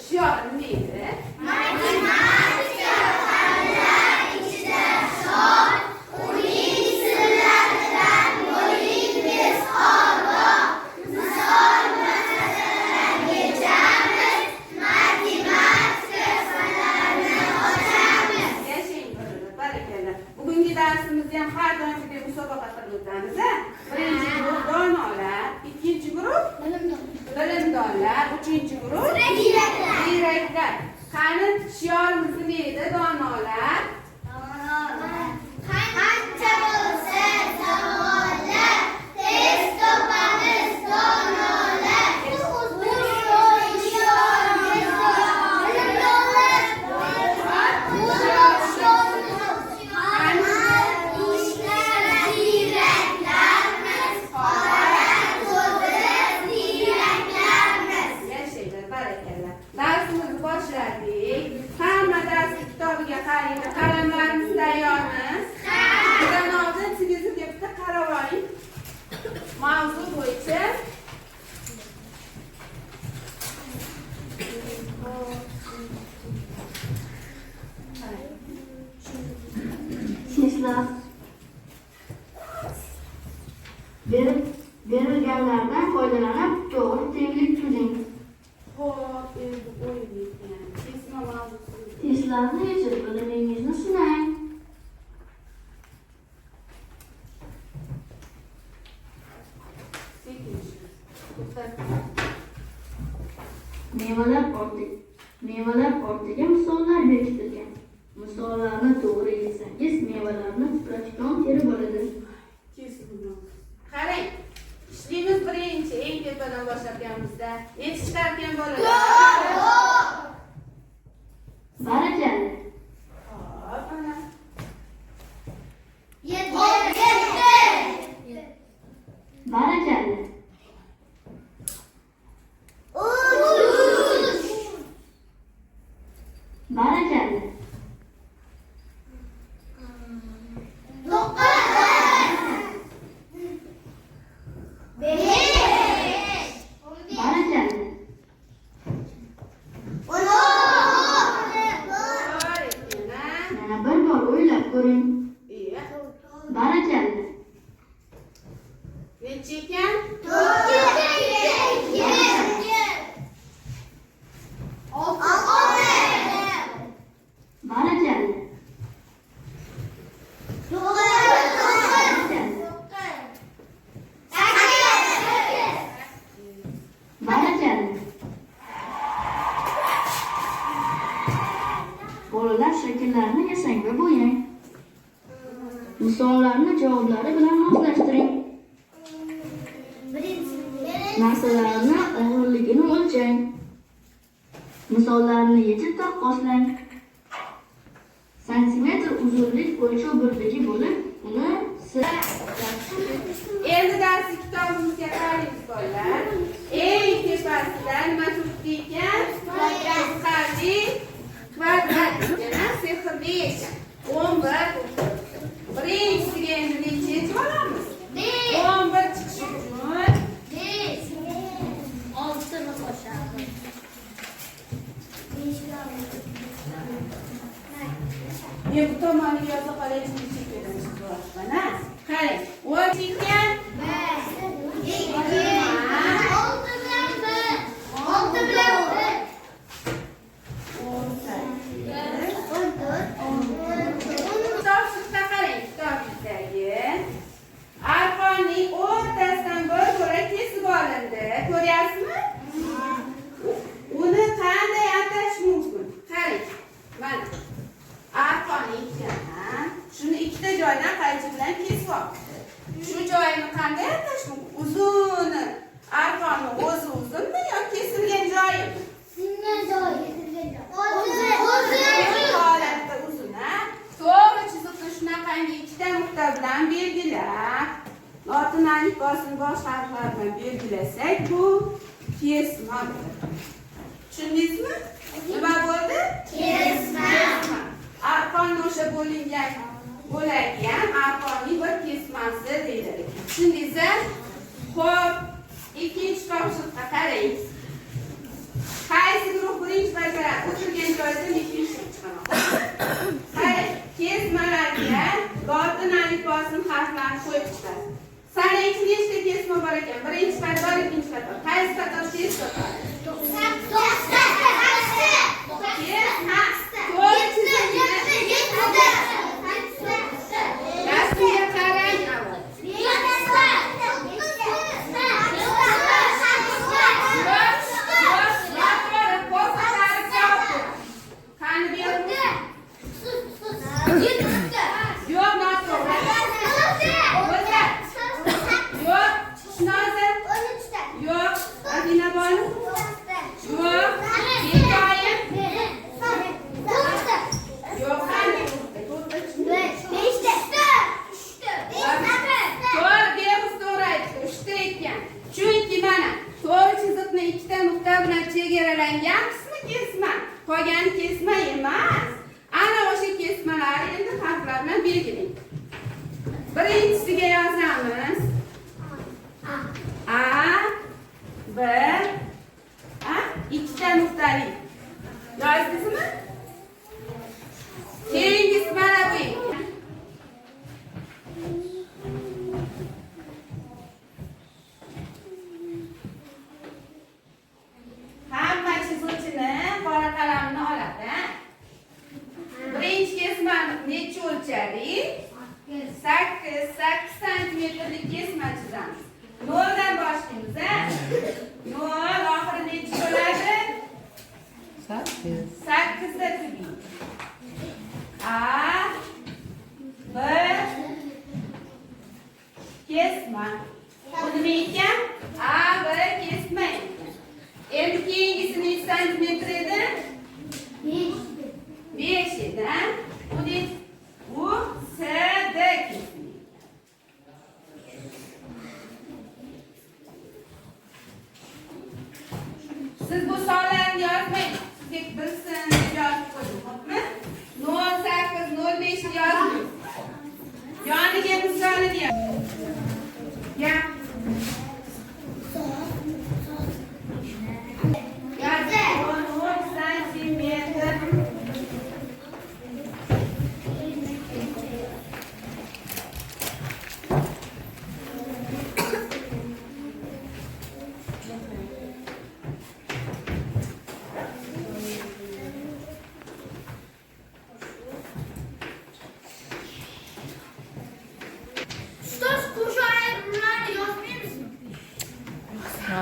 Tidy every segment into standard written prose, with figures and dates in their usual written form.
shiori nima edi? Matematika fanlar ichida son, uning sirlaridan bo'lingiz olo. Misol masalalarga jamiz, matematika fanlarini ochamiz. Yashang barakallah. Bugungi darsimizni ham har doimgidek musobaqa qilib o'tamiz. Birinchi guruh donolar, ikkinchi guruh bilimdonlar, uchinchi guruh ziyraklar. Qani shiorimiz nima edi donolar? Qancha bo'lsa savollar, tez topamiz donolar. Yashanglar barakallah. Darsimizni boshladik. Hamma dars kitobiga qarang. Qalamlarimiz tayyormi? Bundan oldin televizorga bitta qarab oling. Mavzu bo'yicha Sizlar berilganlardan foydalanib to'g'ri tenglik tuzing. Xo'p, endi o'ylayman. Kesma mavzusi. Testlarni yechib bilimingizni sinang. Mevalar ortiga misollar bekitilgan. Misollarni to'g'ri yechsangiz, mevalarni tipratikan terib oladi. Qarang, ishlaymiz birinchi eng tepadan boshlaganimizda. Yetishtirgan bolalar. Barakalla. Hop, ana. Barakalla. Barakalla. Barakalla. Yana bir bor o'ylab ko'ring. Iya. Barakalla. Necha ekan? Barakalla. Barakalla. Bolalar shakllarni yasang va bo'yang. Misollarni javoblari bilan moslashtiring. Narsalarni og'irligini o'lchang. Misollarni yechib taqqoslang. Santimetr uzunlik o'lchov birligi bo'lib, uni Endi dars kitobimizga qaraymiz bolalar. Eng tepasida nima turibdi ekan? Kvadrat ekan, sehrli ekan. 11. Birinchisiga endi necha yechib olamiz? 11 chiqishi uchun men bu tomonni yoza qolay chekkadan chiqyapman. Qarang, o'z ekan. Topshiriqqa qarang, kitobimizdagi arqonning o'rtasidan bir bo'lak kesib olindi. Ko'ryapsizmi? Uni qanday atash mumkin? Qarang. Mana arqonni ikkidan, shuni ikkita joydan qaychi bilan kesib oldi. Shu joyini qanday atash mumkin? Uzuni. Arqonni o'zi uzunmi yoki kesilgan joyimi? Holatda uzun, ha? To'g'ri chiziqni shunaqangi ikkita nuqta bilan belgilab, lotin alifbosini bosh harflar bilan belgilasak, bu kesma bo'ladi. Tushundingizmi? Nima bo'ldi? Kesma. Arqonni o'sha bo'lingan bo'lagi ham arqonning bir kesmasi deyiladi. Tushundingizmi? Xo'p, ikkinchi topshiriqqa qarang. Qaysi guruh birinchi asosini harflarni qo'yib chiqasiz. Sana ichida nechta kesma bor ekan? Birinchi qator, ikkinchi qator. Qaysi qator tez qator? Rasmga qarang avval. Qani bu yerda? Yo'q, noto'g'ri. Yo'q, Shinozat. Yo'q, Adinaboy. Yo'q, Bekoyim. Yo'q, qani? To'g'ri, Behruz to'g'ri aytdi. 3ta ekan. Chunki mana to'g'ri chiziqni ikkita nuqta bilan chegaralangan qismi kesma. Qolgani kesma emas. Ana o'sha kesmalarni endi harflar bilan belgilang. Birinchisiga yozamiz. A, B, ikkita nuqtali. Yozdingizmi? Keyingisi mana bu ekan. Hamma chizuvchini qora qalamini oladi. Birinchi kesmani necha o'lchali? 8 santimetrlik kesma chizamiz. 0 dan boshlaymiz, ha? 0 oxiri necha bo'ladi? 8 da tugaydi. A, B, kesma. Bu nima ekan? A, B kesma ekan. Endi keyingisi necha santimetr edi? 5 edi, ha? Bu S, D kesma. Siz bu sonlarni yozmaysiz. Sizga bilsin deb yozib qo'ying, xo'pmi? 08, 05 ni yozmaysiz. Yoniga misolini yozing. Gap. Yozing. 10 santimetr.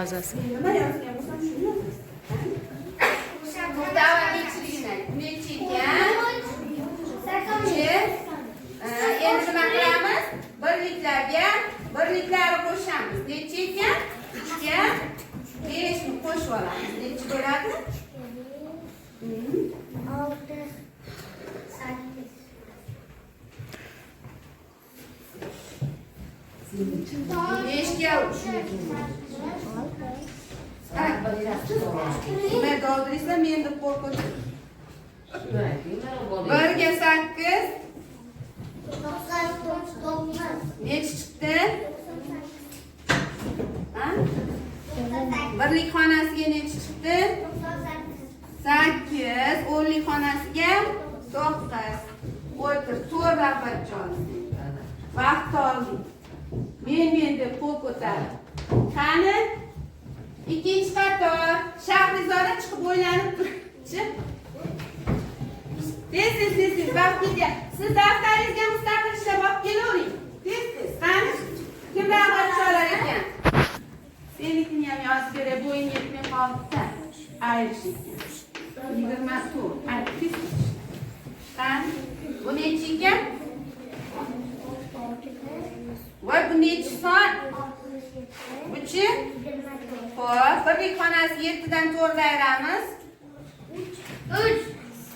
Yozasiz. Nima yozgan bo'lsam shuni yozasiz. To'g'ri, nechiligini. Necha ekan? Endi nima qilamiz? Birliklarga birliklarni qo'shamiz. Necha ekan? 3 ga 5 ni qo'shib olamiz. Necha bo'ladi? 6, 8. Beşga nima doldirsa men deb qo'rqdim. 1 ga 8 necha chiqdi? Birlik xonasiga necha chiqdi? 8. O'nlik xonasiga 9. O'tir, 4 nafar joyni. Vaqt oldik. Men deb qo'l ko'tarib. Qani? Ikkinchi qator. Shahrizoda chiqib o'ylanib turibdi. Tez, vaqt ketyapti. Siz daftaringizga mustaqil ishlab olib kelavering. Tez. Qani? Kimlar qo'sholar ekan? Senikini ham yozib beray, bo'ying yetmay qoldi-da. Ayrish ekan. 24. Aytish. Qani? Bu necha ekan? Voy, bu necha son? Buchi? Xo'p, birlik xonasi 7 dan 4 ayiramiz.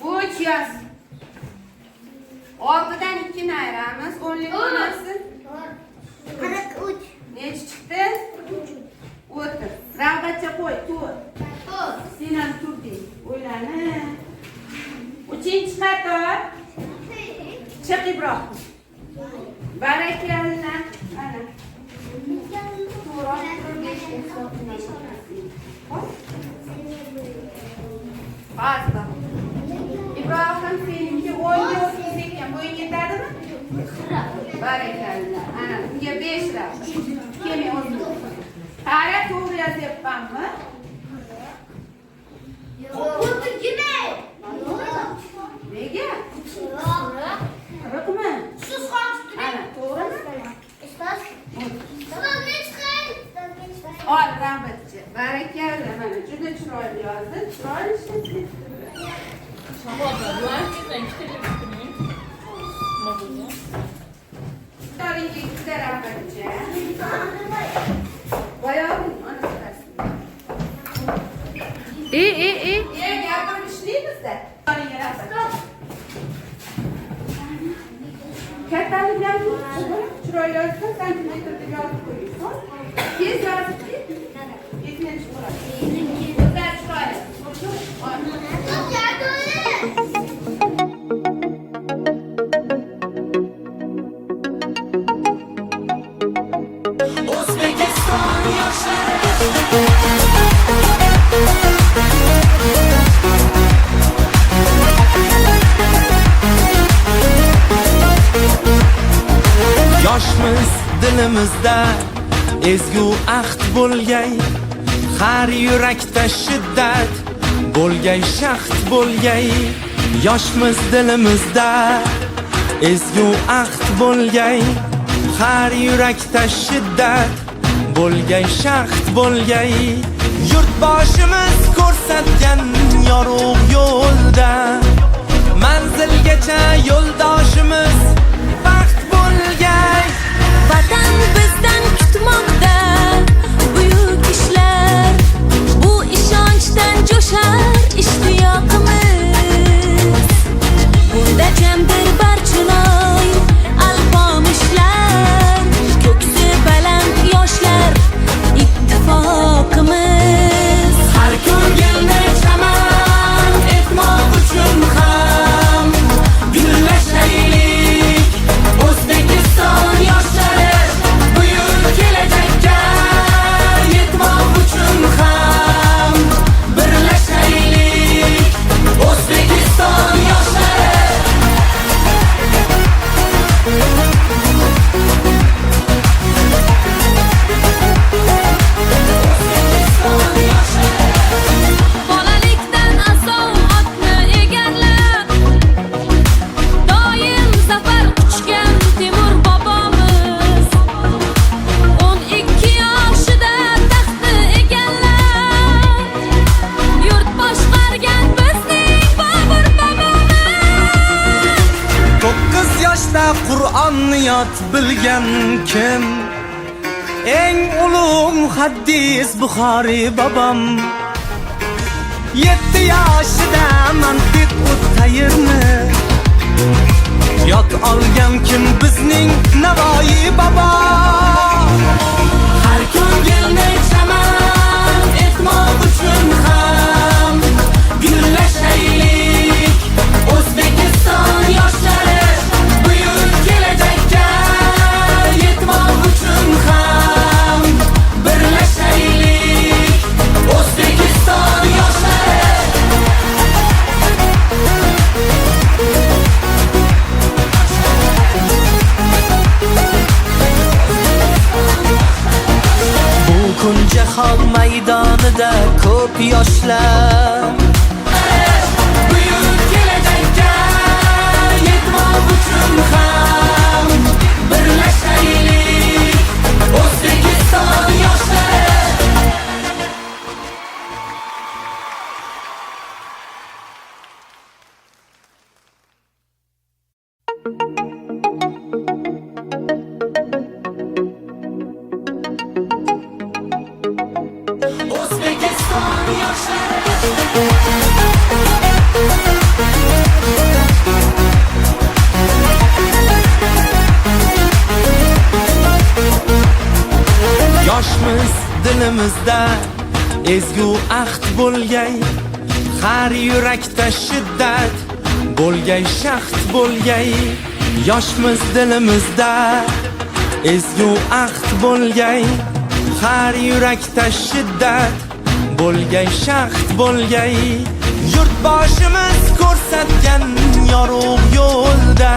3 yoz. 6 dan 2 ni ayiramiz. O'nlik xonasi 43. necha chiqdi? O'tir. Rag'batcha qo'y, tur. Sen ham turding. O'ylanib. 3-chi qator. Chiq Ibrohim. Barakallah. Ana. Basta. İbrahim seninki 10 ekan, bo'ying yetadimi? Barakalla. Ana bunga 5 raqam. Kelmay o'zim. Qara to'g'ri yozyapmanmi? Nega? To'g'rimi? Ana to'g'rimi? Ol Rabatchi. Barakalla. Mana juda chiroyli yozdi. Chiroyli ishlatdi. Storinga ikkita Rabatchi. Boyog'ing onasi. Gapirib ishlaymiz-da. Storinga Rabatchi. Kattalik bilan chiroyli yozsa santimetrda yozib qo'ying. Tez yozib yettinchi bo'ladi. O'zlar chiroyli. O'zbekiston yoshlari yoshmiz dilimizda ezgu ahd bo'lgay, har yurakda shiddat bo'lgay, shaxt bo'lgay. Yoshmiz dilimizda ezgu ahd bo'lgay, har yurakda shiddat bo'lgay, shaxt bo'lgay. Yurtboshimiz ko'rsatgan yorug' yo'lda manzilgacha yo'ldoshimiz baxt bo'lgay. Vatan bizdan kutmoqda buyuk ishlar, bu ishonchdan jo'shar ishtiyoqimiz. Bunda jamdir barchinoy alpomishlar, ko'ksi baland yoshlar ittifoqimiz. Har ko'ngilni chaman etmoq uchun ham gullashaylik. O'zbekiston yoshlari buyuk kelajakka yetmoq uchun ham birlashaylik. O'zbekiston yoshlari Bolalikdan asov otni egallab, doim zafar quchgan Temur bobomiz. 12 yoshida taxtni egallab, yurt boshqargan bizning Bobur bobomiz. 9 yoshda Qur'onni yod bilgan kim? Eng ulug' muhaddis Buxoriy bobom. 7 yoshida mantiq o'tayirni yod olgan kim? Bizning Navoiy bobo. Har ko'ngilni chaman etmoq uchun ham gullashaylik. O'zbekiston yoshlari buyuk kelajakka yetmoq uchun ham birlashaylik. O'zbekiston yoshlari bu kun jahon maydonida ko'p yoshlar buyuk kelajakka yetmoq uchun ham birlashaylik. O'zbekiston yoshlari O'zbekiston yoshmiz dilimizda ezgu ahd bo'lgay, har yurakda shiddat bo'lgay, shaxt bo'lgay. Yoshmiz dilimizda ezgu ahd bo'lgay, har yurakda shiddat bo'lgay, shaxt bo'lgay. Yurtboshimiz ko'rsatgan yorug' yo'lda